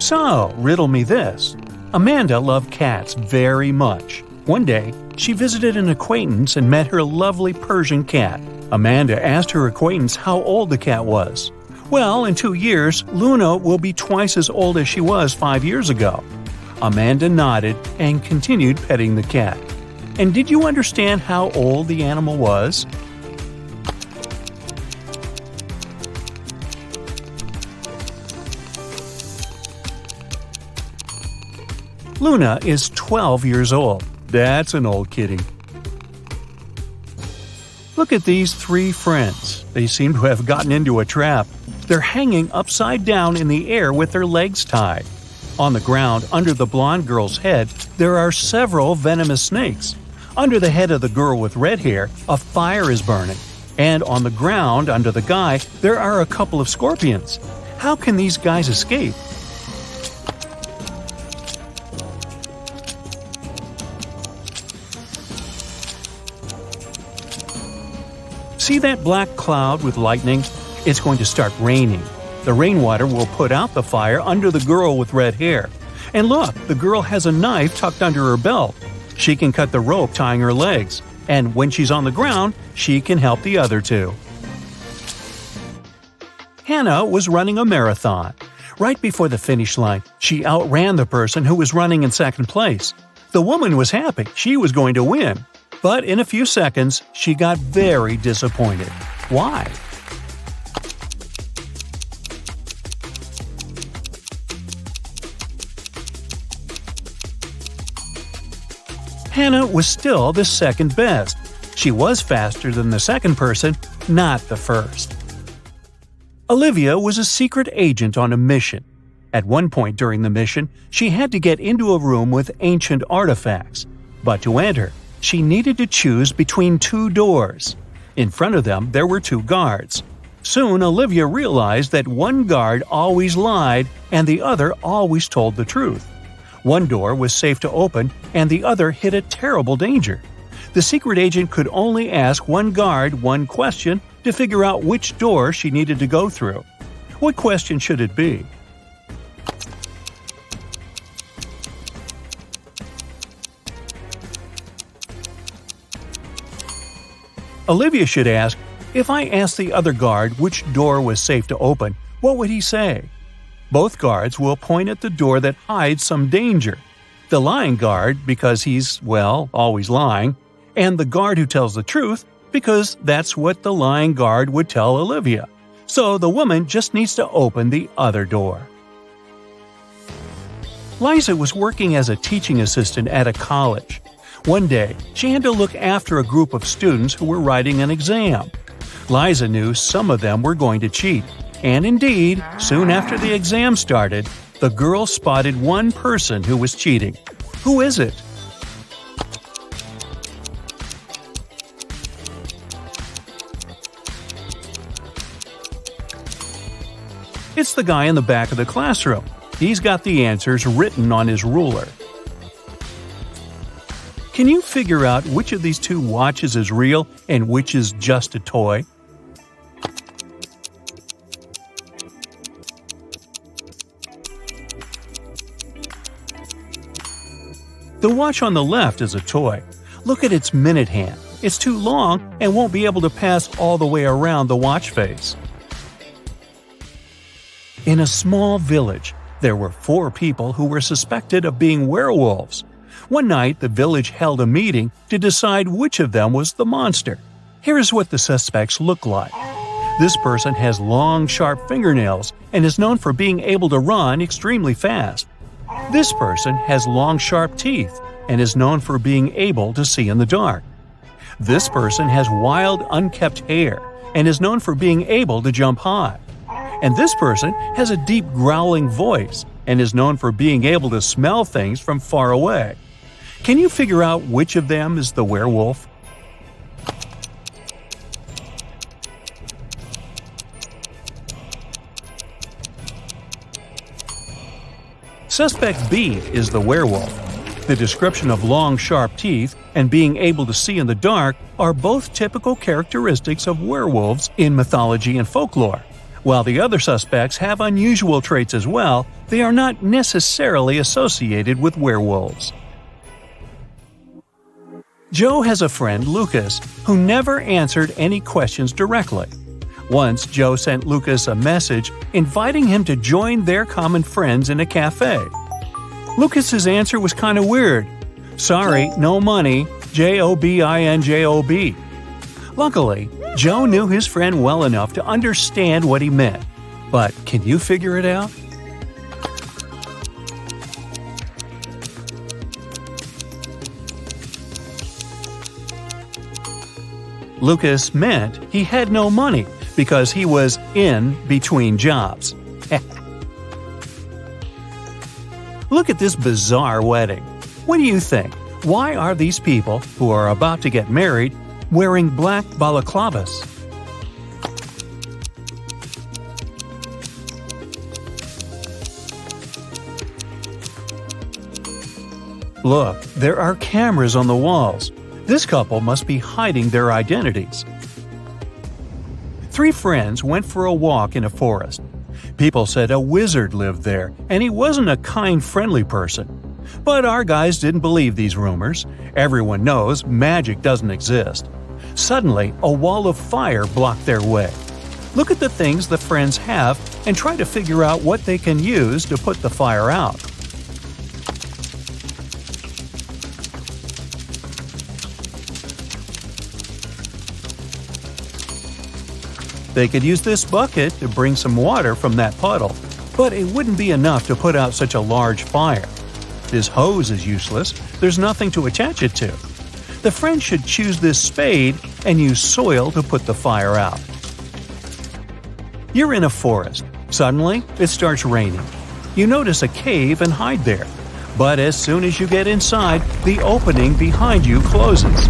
So, riddle me this. Amanda loved cats very much. One day, she visited an acquaintance and met her lovely Persian cat. Amanda asked her acquaintance how old the cat was. Well, in 2 years, Luna will be twice as old as she was 5 years ago. Amanda nodded and continued petting the cat. And did you understand how old the animal was? Luna is 12 years old. That's an old kitty. Look at these 3 friends. They seem to have gotten into a trap. They're hanging upside down in the air with their legs tied. On the ground, under the blonde girl's head, there are several venomous snakes. Under the head of the girl with red hair, a fire is burning. And on the ground, under the guy, there are a couple of scorpions. How can these guys escape? See that black cloud with lightning? It's going to start raining. The rainwater will put out the fire under the girl with red hair. And look, the girl has a knife tucked under her belt. She can cut the rope tying her legs. And when she's on the ground, she can help the other 2. Hannah was running a marathon. Right before the finish line, she outran the person who was running in second place. The woman was happy. She was going to win. But in a few seconds, she got very disappointed. Why? Hannah was still the second best. She was faster than the second person, not the first. Olivia was a secret agent on a mission. At one point during the mission, she had to get into a room with ancient artifacts. But to enter, she needed to choose between 2 doors. In front of them, there were 2 guards. Soon, Olivia realized that one guard always lied and the other always told the truth. One door was safe to open and the other hid a terrible danger. The secret agent could only ask one guard one question to figure out which door she needed to go through. What question should it be? Olivia should ask, if I asked the other guard which door was safe to open, what would he say? Both guards will point at the door that hides some danger. The lying guard, because he's, well, always lying, and the guard who tells the truth, because that's what the lying guard would tell Olivia. So the woman just needs to open the other door. Liza was working as a teaching assistant at a college. One day, she had to look after a group of students who were writing an exam. Liza knew some of them were going to cheat, and indeed, soon after the exam started, the girl spotted one person who was cheating. Who is it? It's the guy in the back of the classroom. He's got the answers written on his ruler. Can you figure out which of these 2 watches is real and which is just a toy? The watch on the left is a toy. Look at its minute hand. It's too long and won't be able to pass all the way around the watch face. In a small village, there were 4 people who were suspected of being werewolves. One night, the village held a meeting to decide which of them was the monster. Here's what the suspects look like. This person has long, sharp fingernails and is known for being able to run extremely fast. This person has long, sharp teeth and is known for being able to see in the dark. This person has wild, unkempt hair and is known for being able to jump high. And this person has a deep growling voice and is known for being able to smell things from far away. Can you figure out which of them is the werewolf? Suspect B is the werewolf. The description of long, sharp teeth and being able to see in the dark are both typical characteristics of werewolves in mythology and folklore. While the other suspects have unusual traits as well, They are not necessarily associated with werewolves. Joe has a friend, Lucas, who never answered any questions directly. Once, Joe sent Lucas a message inviting him to join their common friends in a cafe. Lucas's answer was kind of weird. Sorry, no money, JOBINJOB. Luckily, Joe knew his friend well enough to understand what he meant. But can you figure it out? Lucas meant he had no money because he was in between jobs. Look at this bizarre wedding. What do you think? Why are these people, who are about to get married, wearing black balaclavas? Look, there are cameras on the walls. This couple must be hiding their identities. 3 friends went for a walk in a forest. People said a wizard lived there, and he wasn't a kind, friendly person. But our guys didn't believe these rumors. Everyone knows magic doesn't exist. Suddenly, a wall of fire blocked their way. Look at the things the friends have and try to figure out what they can use to put the fire out. They could use this bucket to bring some water from that puddle, but it wouldn't be enough to put out such a large fire. This hose is useless, there's nothing to attach it to. The friends should choose this spade and use soil to put the fire out. You're in a forest. Suddenly, it starts raining. You notice a cave and hide there. But as soon as you get inside, the opening behind you closes.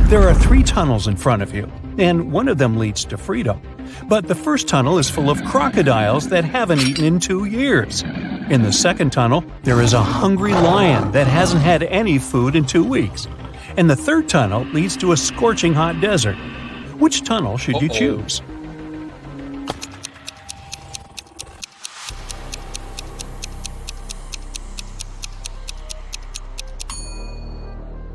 There are 3 tunnels in front of you, and one of them leads to freedom. But the first tunnel is full of crocodiles that haven't eaten in 2 years. In the second tunnel, there is a hungry lion that hasn't had any food in 2 weeks. And the third tunnel leads to a scorching hot desert. Which tunnel should you choose?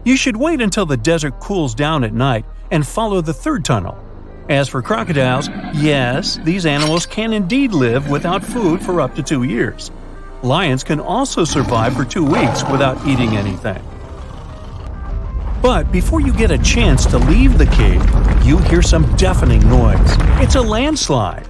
You should wait until the desert cools down at night and follow the third tunnel. As for crocodiles, yes, these animals can indeed live without food for up to 2 years. Lions can also survive for 2 weeks without eating anything. But before you get a chance to leave the cave, you hear some deafening noise. It's a landslide.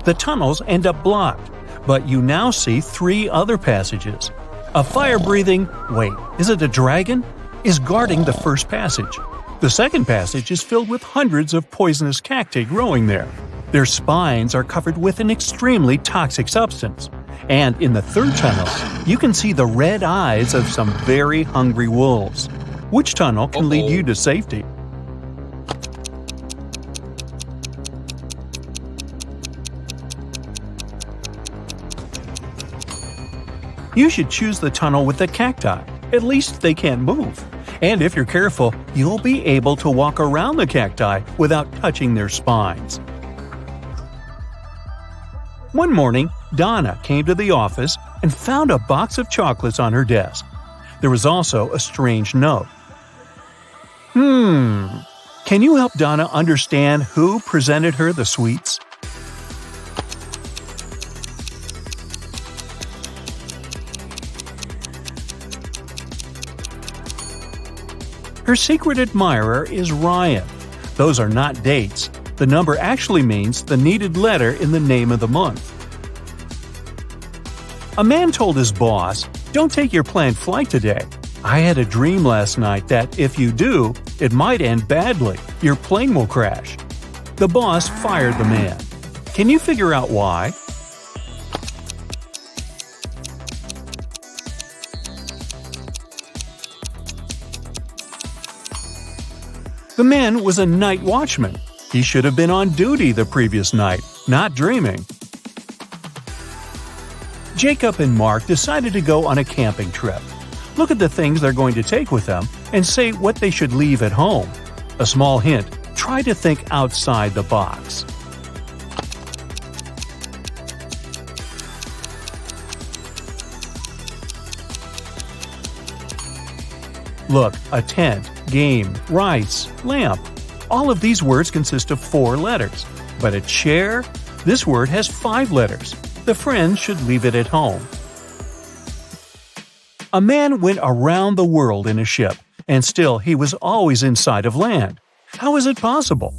The tunnels end up blocked, but you now see 3 other passages. A fire-breathing, wait, is it a dragon? Is guarding the first passage. The second passage is filled with hundreds of poisonous cacti growing there. Their spines are covered with an extremely toxic substance. And in the third tunnel, you can see the red eyes of some very hungry wolves. Which tunnel can lead you to safety? You should choose the tunnel with the cacti. At least they can't move. And if you're careful, you'll be able to walk around the cacti without touching their spines. One morning, Donna came to the office and found a box of chocolates on her desk. There was also a strange note. Can you help Donna understand who presented her the sweets? Her secret admirer is Ryan. Those are not dates. The number actually means the needed letter in the name of the month. A man told his boss, "Don't take your planned flight today. I had a dream last night that if you do, it might end badly. Your plane will crash." The boss fired the man. Can you figure out why? The man was a night watchman. He should have been on duty the previous night, not dreaming. Jacob and Mark decided to go on a camping trip. Look at the things they're going to take with them and say what they should leave at home. A small hint, try to think outside the box. Look, a tent, game, rice, lamp. All of these words consist of 4 letters. But a chair? This word has 5 letters. The friend should leave it at home. A man went around the world in a ship, and still he was always in sight of land. How is it possible?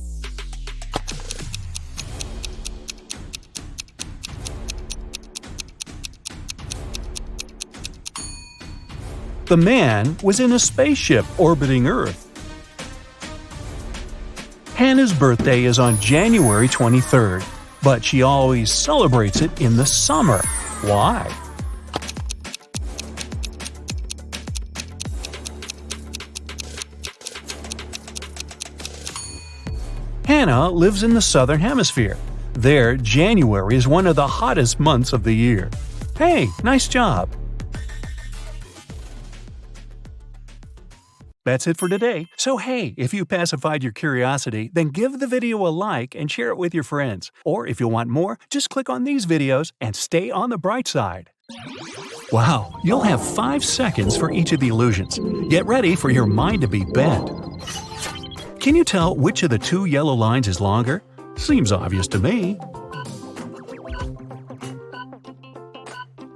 The man was in a spaceship orbiting Earth. Hannah's birthday is on January 23rd, but she always celebrates it in the summer. Why? Hannah lives in the southern hemisphere. There, January is one of the hottest months of the year. Hey, nice job! That's it for today. So hey, if you pacified your curiosity, then give the video a like and share it with your friends. Or if you want more, just click on these videos and stay on the bright side. Wow, you'll have 5 seconds for each of the illusions. Get ready for your mind to be bent. Can you tell which of the 2 yellow lines is longer? Seems obvious to me.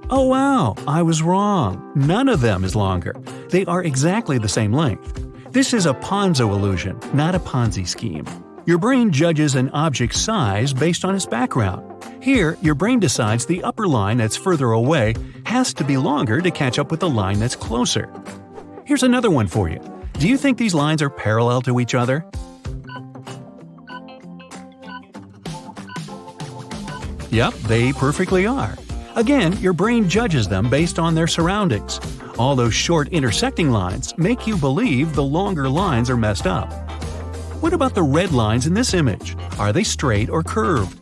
Oh wow, I was wrong. None of them is longer. They are exactly the same length. This is a Ponzo illusion, not a Ponzi scheme. Your brain judges an object's size based on its background. Here, your brain decides the upper line that's further away has to be longer to catch up with the line that's closer. Here's another one for you. Do you think these lines are parallel to each other? Yep, they perfectly are. Again, your brain judges them based on their surroundings. All those short intersecting lines make you believe the longer lines are messed up. What about the red lines in this image? Are they straight or curved?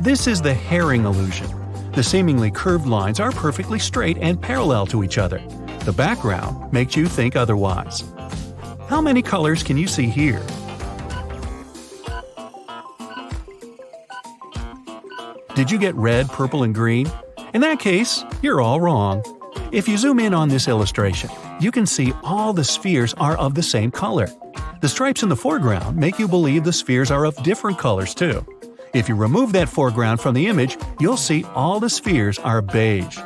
This is the herring illusion. The seemingly curved lines are perfectly straight and parallel to each other. The background makes you think otherwise. How many colors can you see here? Did you get red, purple, and green? In that case, you're all wrong. If you zoom in on this illustration, you can see all the spheres are of the same color. The stripes in the foreground make you believe the spheres are of different colors too. If you remove that foreground from the image, you'll see all the spheres are beige.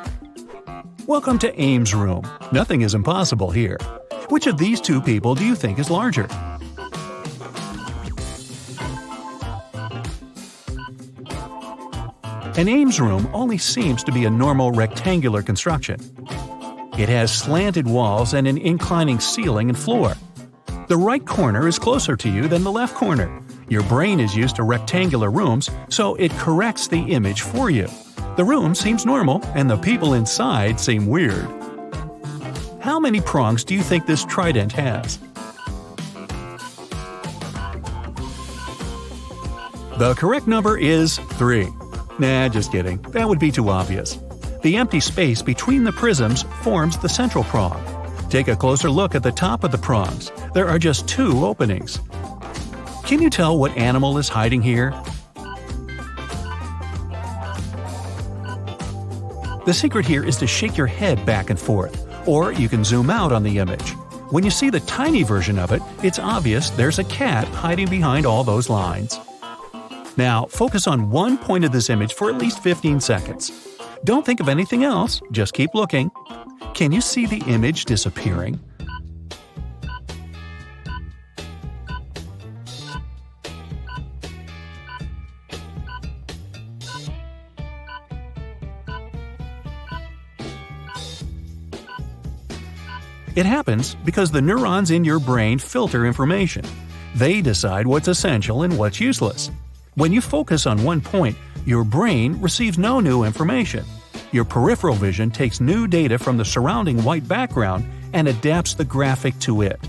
Welcome to Ames' room. Nothing is impossible here. Which of these 2 people do you think is larger? An Ames room only seems to be a normal rectangular construction. It has slanted walls and an inclining ceiling and floor. The right corner is closer to you than the left corner. Your brain is used to rectangular rooms, so it corrects the image for you. The room seems normal, and the people inside seem weird. How many prongs do you think this trident has? The correct number is 3. Nah, just kidding. That would be too obvious. The empty space between the prisms forms the central prong. Take a closer look at the top of the prongs. There are just 2 openings. Can you tell what animal is hiding here? The secret here is to shake your head back and forth, or you can zoom out on the image. When you see the tiny version of it, it's obvious there's a cat hiding behind all those lines. Now, focus on one point of this image for at least 15 seconds. Don't think of anything else, just keep looking. Can you see the image disappearing? It happens because the neurons in your brain filter information. They decide what's essential and what's useless. When you focus on one point, your brain receives no new information. Your peripheral vision takes new data from the surrounding white background and adapts the graphic to it.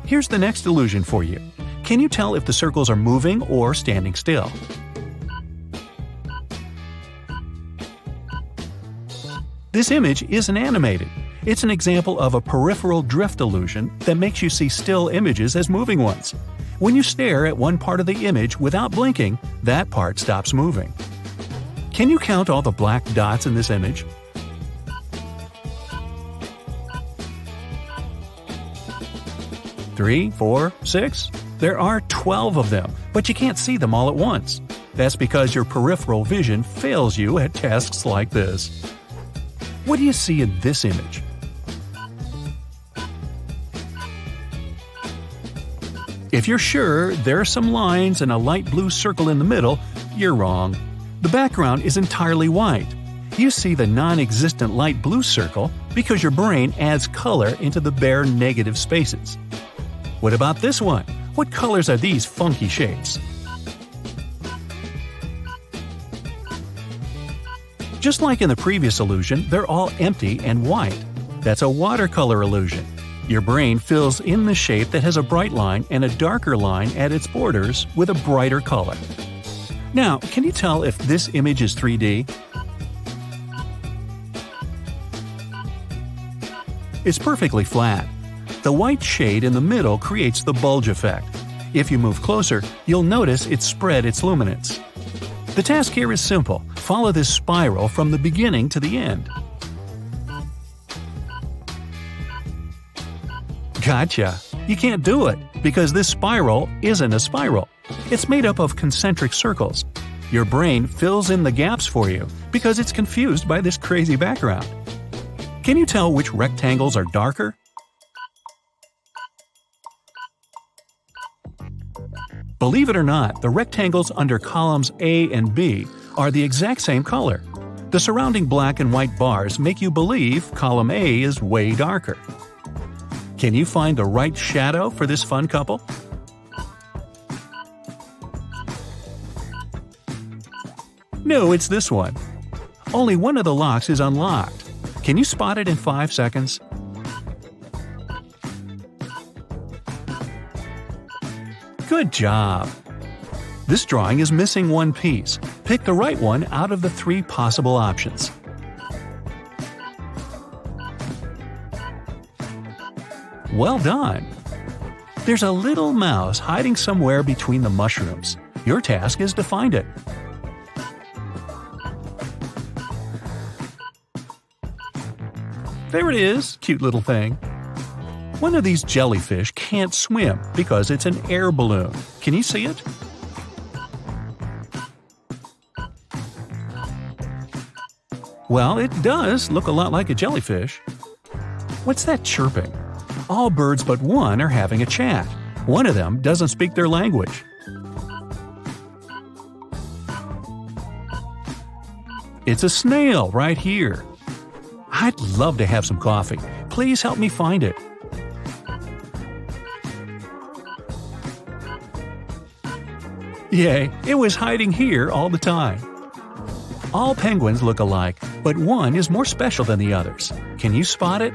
Here's the next illusion for you. Can you tell if the circles are moving or standing still? This image isn't animated. It's an example of a peripheral drift illusion that makes you see still images as moving ones. When you stare at one part of the image without blinking, that part stops moving. Can you count all the black dots in this image? Three, 4, 6? There are 12 of them, but you can't see them all at once. That's because your peripheral vision fails you at tasks like this. What do you see in this image? If you're sure there are some lines and a light blue circle in the middle, you're wrong. The background is entirely white. You see the non-existent light blue circle because your brain adds color into the bare negative spaces. What about this one? What colors are these funky shapes? Just like in the previous illusion, they're all empty and white. That's a watercolor illusion. Your brain fills in the shape that has a bright line and a darker line at its borders with a brighter color. Now, can you tell if this image is 3D? It's perfectly flat. The white shade in the middle creates the bulge effect. If you move closer, you'll notice it spread its luminance. The task here is simple. Follow this spiral from the beginning to the end. Gotcha! You can't do it, because this spiral isn't a spiral. It's made up of concentric circles. Your brain fills in the gaps for you, because it's confused by this crazy background. Can you tell which rectangles are darker? Believe it or not, the rectangles under columns A and B are the exact same color. The surrounding black and white bars make you believe column A is way darker. Can you find the right shadow for this fun couple? No, it's this one. Only one of the locks is unlocked. Can you spot it in 5 seconds? Good job! This drawing is missing one piece. Pick the right one out of the 3 possible options. Well done! There's a little mouse hiding somewhere between the mushrooms. Your task is to find it. There it is, cute little thing. One of these jellyfish can't swim because it's an air balloon. Can you see it? Well, it does look a lot like a jellyfish. What's that chirping? All birds but one are having a chat. One of them doesn't speak their language. It's a snail right here. I'd love to have some coffee. Please help me find it. Yay, it was hiding here all the time. All penguins look alike, but one is more special than the others. Can you spot it?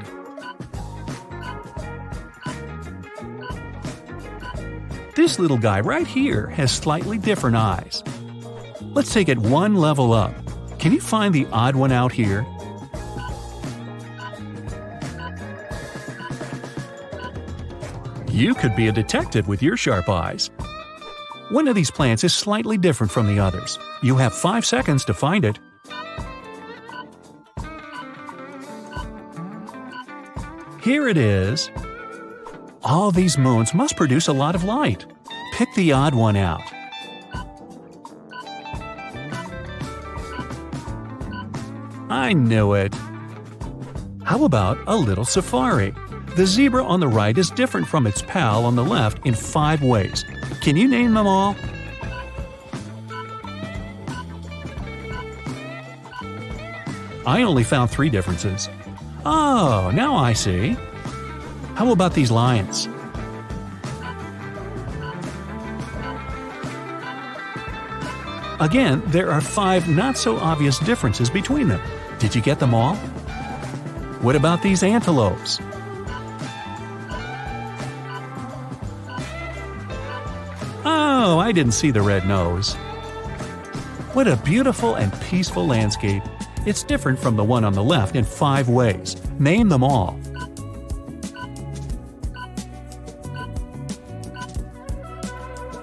This little guy right here has slightly different eyes. Let's take it one level up. Can you find the odd one out here? You could be a detective with your sharp eyes. One of these plants is slightly different from the others. You have 5 seconds to find it. Here it is. All these moons must produce a lot of light. Pick the odd one out. I knew it. How about a little safari? The zebra on the right is different from its pal on the left in 5 ways. Can you name them all? I only found 3 differences. Oh, now I see. How about these lions? Again, there are 5 not-so-obvious differences between them. Did you get them all? What about these antelopes? Oh, I didn't see the red nose. What a beautiful and peaceful landscape. It's different from the one on the left in 5 ways. Name them all.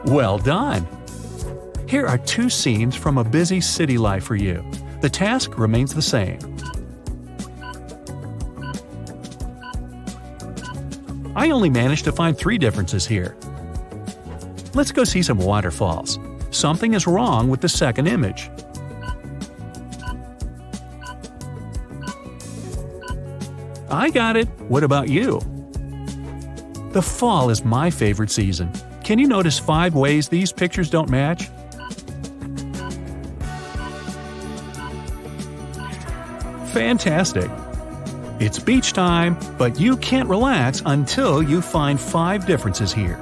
Well done! Here are two scenes from a busy city life for you. The task remains the same. I only managed to find 3 differences here. Let's go see some waterfalls. Something is wrong with the second image. I got it. What about you? The fall is my favorite season. Can you notice 5 ways these pictures don't match? Fantastic! It's beach time, but you can't relax until you find 5 differences here.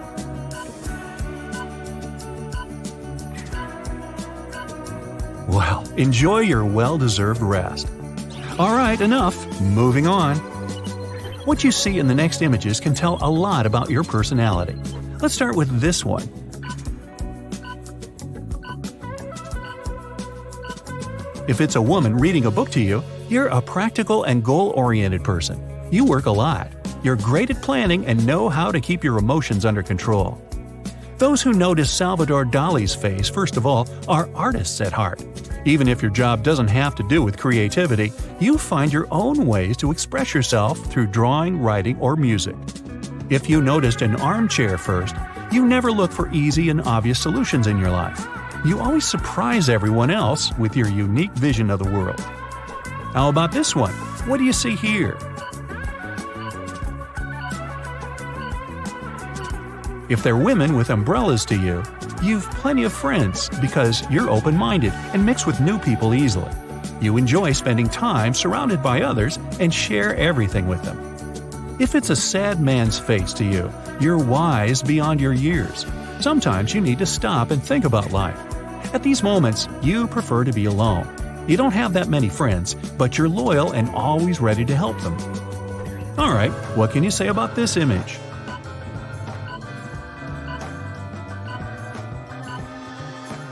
Well, enjoy your well-deserved rest. Alright, enough. Moving on. What you see in the next images can tell a lot about your personality. Let's start with this one. If it's a woman reading a book to you, you're a practical and goal-oriented person. You work a lot. You're great at planning and know how to keep your emotions under control. Those who notice Salvador Dali's face, first of all, are artists at heart. Even if your job doesn't have to do with creativity, you find your own ways to express yourself through drawing, writing, or music. If you noticed an armchair first, you never look for easy and obvious solutions in your life. You always surprise everyone else with your unique vision of the world. How about this one? What do you see here? If they're women with umbrellas to you, you've plenty of friends because you're open-minded and mix with new people easily. You enjoy spending time surrounded by others and share everything with them. If it's a sad man's face to you, you're wise beyond your years. Sometimes you need to stop and think about life. At these moments, you prefer to be alone. You don't have that many friends, but you're loyal and always ready to help them. Alright, what can you say about this image?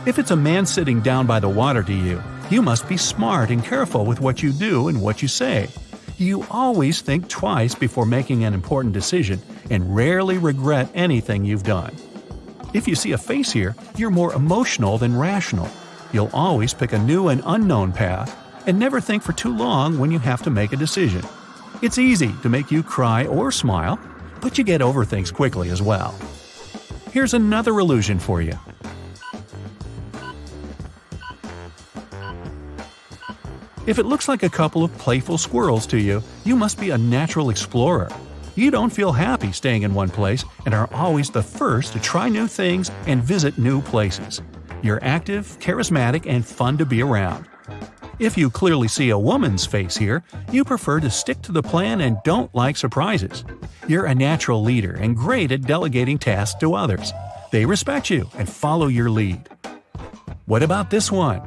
If it's a man sitting down by the water to you, you must be smart and careful with what you do and what you say. You always think twice before making an important decision and rarely regret anything you've done. If you see a face here, you're more emotional than rational. You'll always pick a new and unknown path and never think for too long when you have to make a decision. It's easy to make you cry or smile, but you get over things quickly as well. Here's another illusion for you. If it looks like a couple of playful squirrels to you, you must be a natural explorer. You don't feel happy staying in one place and are always the first to try new things and visit new places. You're active, charismatic, and fun to be around. If you clearly see a woman's face here, you prefer to stick to the plan and don't like surprises. You're a natural leader and great at delegating tasks to others. They respect you and follow your lead. What about this one?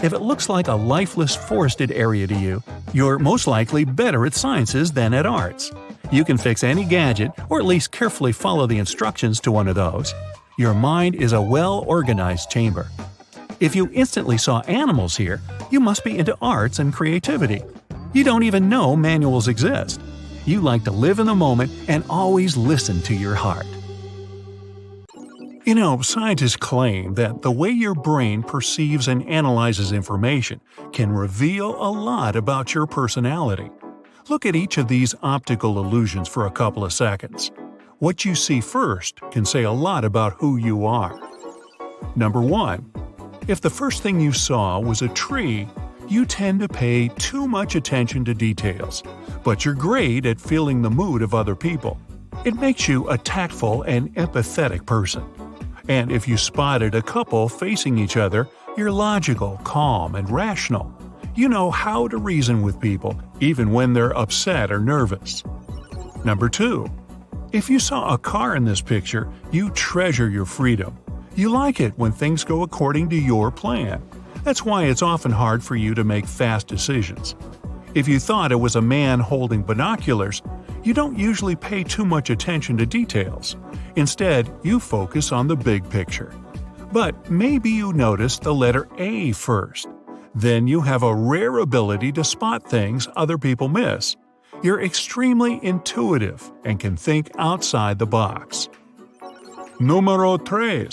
If it looks like a lifeless forested area to you, you're most likely better at sciences than at arts. You can fix any gadget, or at least carefully follow the instructions to one of those. Your mind is a well-organized chamber. If you instantly saw animals here, you must be into arts and creativity. You don't even know manuals exist. You like to live in the moment and always listen to your heart. You know, scientists claim that the way your brain perceives and analyzes information can reveal a lot about your personality. Look at each of these optical illusions for a couple of seconds. What you see first can say a lot about who you are. Number 1. If the first thing you saw was a tree, you tend to pay too much attention to details, but you're great at feeling the mood of other people. It makes you a tactful and empathetic person. And if you spotted a couple facing each other, you're logical, calm, and rational. You know how to reason with people, even when they're upset or nervous. Number 2. If you saw a car in this picture, you treasure your freedom. You like it when things go according to your plan. That's why it's often hard for you to make fast decisions. If you thought it was a man holding binoculars, you don't usually pay too much attention to details. Instead, you focus on the big picture. But maybe you notice the letter A first. Then you have a rare ability to spot things other people miss. You're extremely intuitive and can think outside the box. Número 3.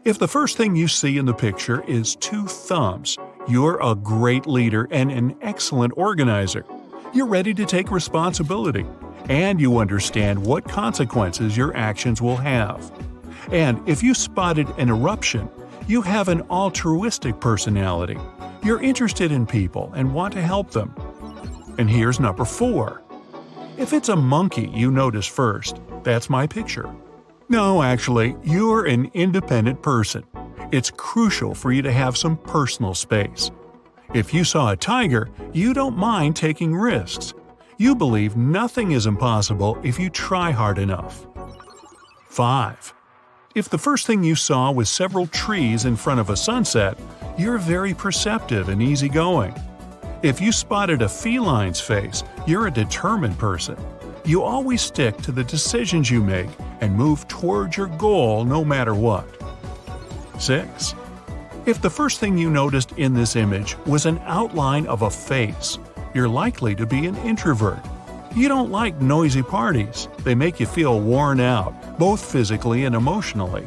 If the first thing you see in the picture is 2 thumbs, you're a great leader and an excellent organizer. You're ready to take responsibility, and you understand what consequences your actions will have. And if you spotted an eruption, you have an altruistic personality. You're interested in people and want to help them. And here's number 4. If it's a monkey you notice first, that's my picture. No, actually, you're an independent person. It's crucial for you to have some personal space. If you saw a tiger, you don't mind taking risks. You believe nothing is impossible if you try hard enough. 5. If the first thing you saw was several trees in front of a sunset, you're very perceptive and easygoing. If you spotted a feline's face, you're a determined person. You always stick to the decisions you make and move towards your goal no matter what. 6. If the first thing you noticed in this image was an outline of a face, you're likely to be an introvert. You don't like noisy parties. They make you feel worn out, both physically and emotionally.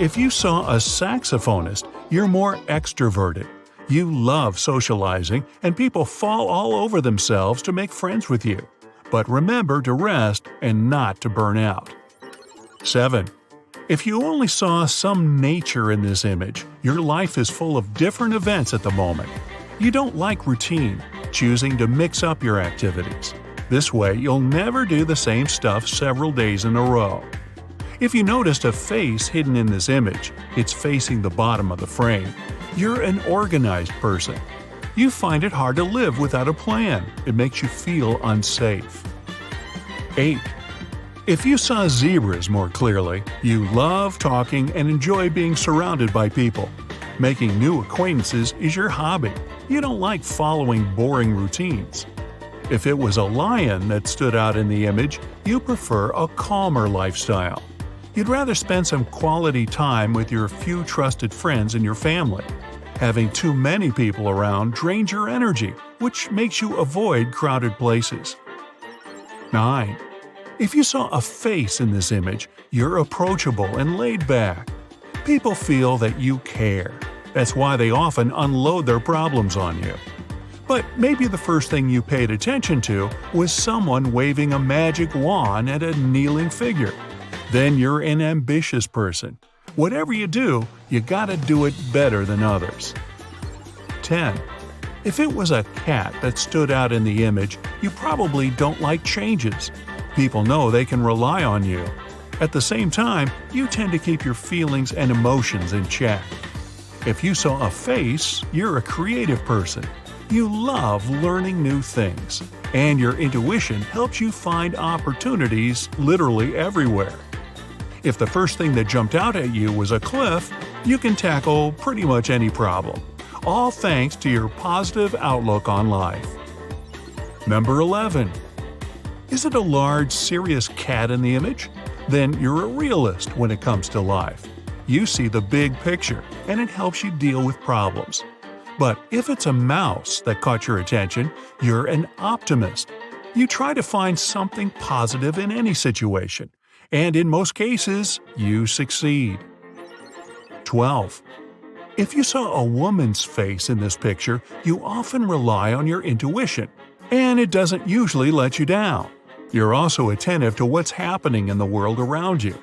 If you saw a saxophonist, you're more extroverted. You love socializing, and people fall all over themselves to make friends with you. But remember to rest and not to burn out. 7. If you only saw some nature in this image, your life is full of different events at the moment. You don't like routine, choosing to mix up your activities. This way, you'll never do the same stuff several days in a row. If you noticed a face hidden in this image, it's facing the bottom of the frame. You're an organized person. You find it hard to live without a plan. It makes you feel unsafe. 8. If you saw zebras more clearly, you love talking and enjoy being surrounded by people. Making new acquaintances is your hobby. You don't like following boring routines. If it was a lion that stood out in the image, you prefer a calmer lifestyle. You'd rather spend some quality time with your few trusted friends and your family. Having too many people around drains your energy, which makes you avoid crowded places. 9. If you saw a face in this image, you're approachable and laid back. People feel that you care. That's why they often unload their problems on you. But maybe the first thing you paid attention to was someone waving a magic wand at a kneeling figure. Then you're an ambitious person. Whatever you do, you gotta do it better than others. 10. If it was a cat that stood out in the image, you probably don't like changes. People know they can rely on you. At the same time, you tend to keep your feelings and emotions in check. If you saw a face, you're a creative person. You love learning new things, and your intuition helps you find opportunities literally everywhere. If the first thing that jumped out at you was a cliff, you can tackle pretty much any problem, all thanks to your positive outlook on life. Number 11. Is it a large, serious cat in the image? Then you're a realist when it comes to life. You see the big picture, and it helps you deal with problems. But if it's a mouse that caught your attention, you're an optimist. You try to find something positive in any situation, and in most cases, you succeed. 12. If you saw a woman's face in this picture, you often rely on your intuition, and it doesn't usually let you down. You're also attentive to what's happening in the world around you.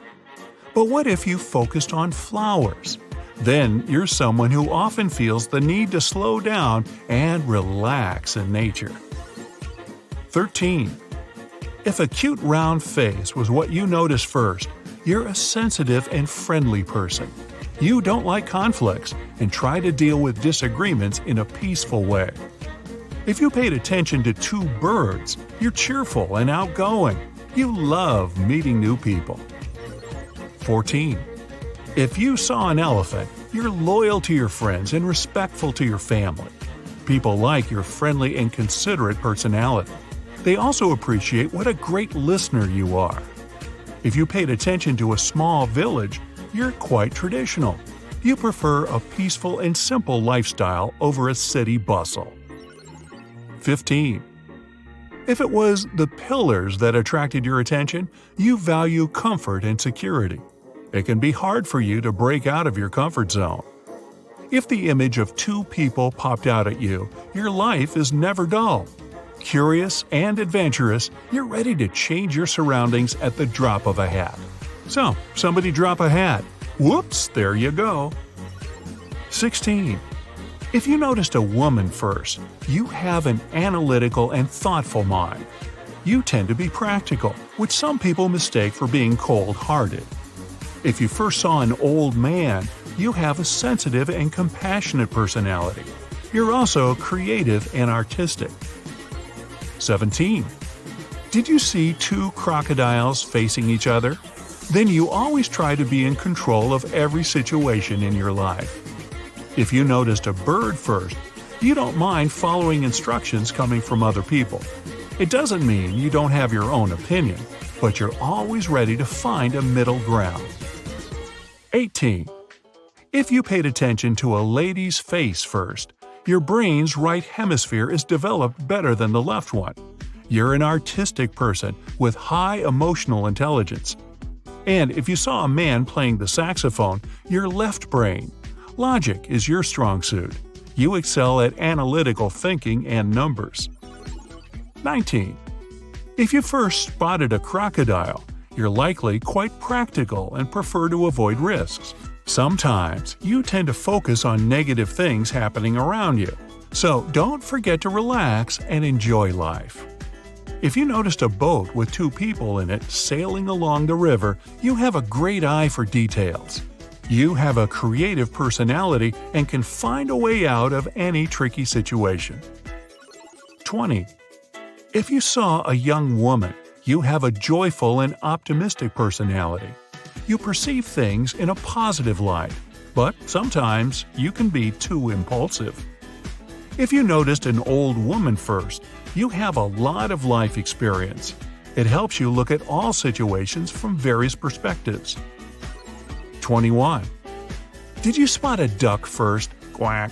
But what if you focused on flowers? Then you're someone who often feels the need to slow down and relax in nature. 13. If a cute round face was what you noticed first, you're a sensitive and friendly person. You don't like conflicts and try to deal with disagreements in a peaceful way. If you paid attention to 2 birds, you're cheerful and outgoing. You love meeting new people. 14. If you saw an elephant, you're loyal to your friends and respectful to your family. People like your friendly and considerate personality. They also appreciate what a great listener you are. If you paid attention to a small village, you're quite traditional. You prefer a peaceful and simple lifestyle over a city bustle. 15. If it was the pillars that attracted your attention, you value comfort and security. It can be hard for you to break out of your comfort zone. If the image of two people popped out at you, your life is never dull. Curious and adventurous, you're ready to change your surroundings at the drop of a hat. So, somebody drop a hat. Whoops, there you go. 16. If you noticed a woman first, you have an analytical and thoughtful mind. You tend to be practical, which some people mistake for being cold-hearted. If you first saw an old man, you have a sensitive and compassionate personality. You're also creative and artistic. 17. Did you see two crocodiles facing each other? Then you always try to be in control of every situation in your life. If you noticed a bird first, you don't mind following instructions coming from other people. It doesn't mean you don't have your own opinion, but you're always ready to find a middle ground. 18. If you paid attention to a lady's face first, your brain's right hemisphere is developed better than the left one. You're an artistic person with high emotional intelligence. And if you saw a man playing the saxophone, your left brain. Logic is your strong suit. You excel at analytical thinking and numbers. 19. If you first spotted a crocodile, you're likely quite practical and prefer to avoid risks. Sometimes you tend to focus on negative things happening around you, so don't forget to relax and enjoy life. If you noticed a boat with two people in it sailing along the river, you have a great eye for details. You have a creative personality and can find a way out of any tricky situation. 20. If you saw a young woman, you have a joyful and optimistic personality. You perceive things in a positive light, but sometimes you can be too impulsive. If you noticed an old woman first, you have a lot of life experience. It helps you look at all situations from various perspectives. 21. Did you spot a duck first? Quack.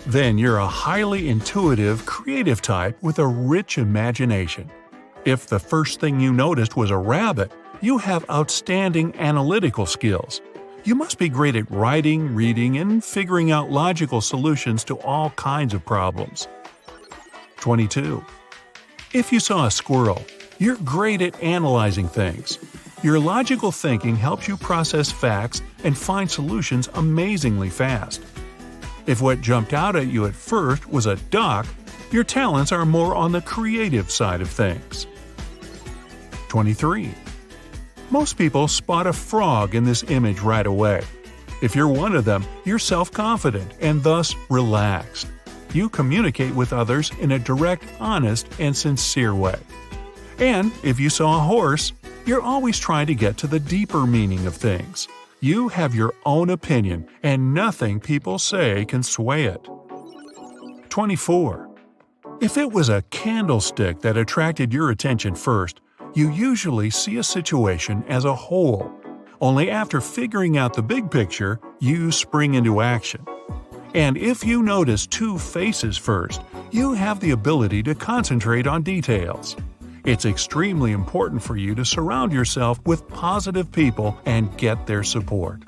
Then you're a highly intuitive, creative type with a rich imagination. If the first thing you noticed was a rabbit, you have outstanding analytical skills. You must be great at writing, reading, and figuring out logical solutions to all kinds of problems. 22. If you saw a squirrel, you're great at analyzing things. Your logical thinking helps you process facts and find solutions amazingly fast. If what jumped out at you at first was a duck, your talents are more on the creative side of things. 23. Most people spot a frog in this image right away. If you're one of them, you're self-confident and thus relaxed. You communicate with others in a direct, honest, and sincere way. And if you saw a horse, you're always trying to get to the deeper meaning of things. You have your own opinion, and nothing people say can sway it. 24. If it was a candlestick that attracted your attention first, you usually see a situation as a whole. Only after figuring out the big picture, you spring into action. And if you notice two faces first, you have the ability to concentrate on details. It's extremely important for you to surround yourself with positive people and get their support.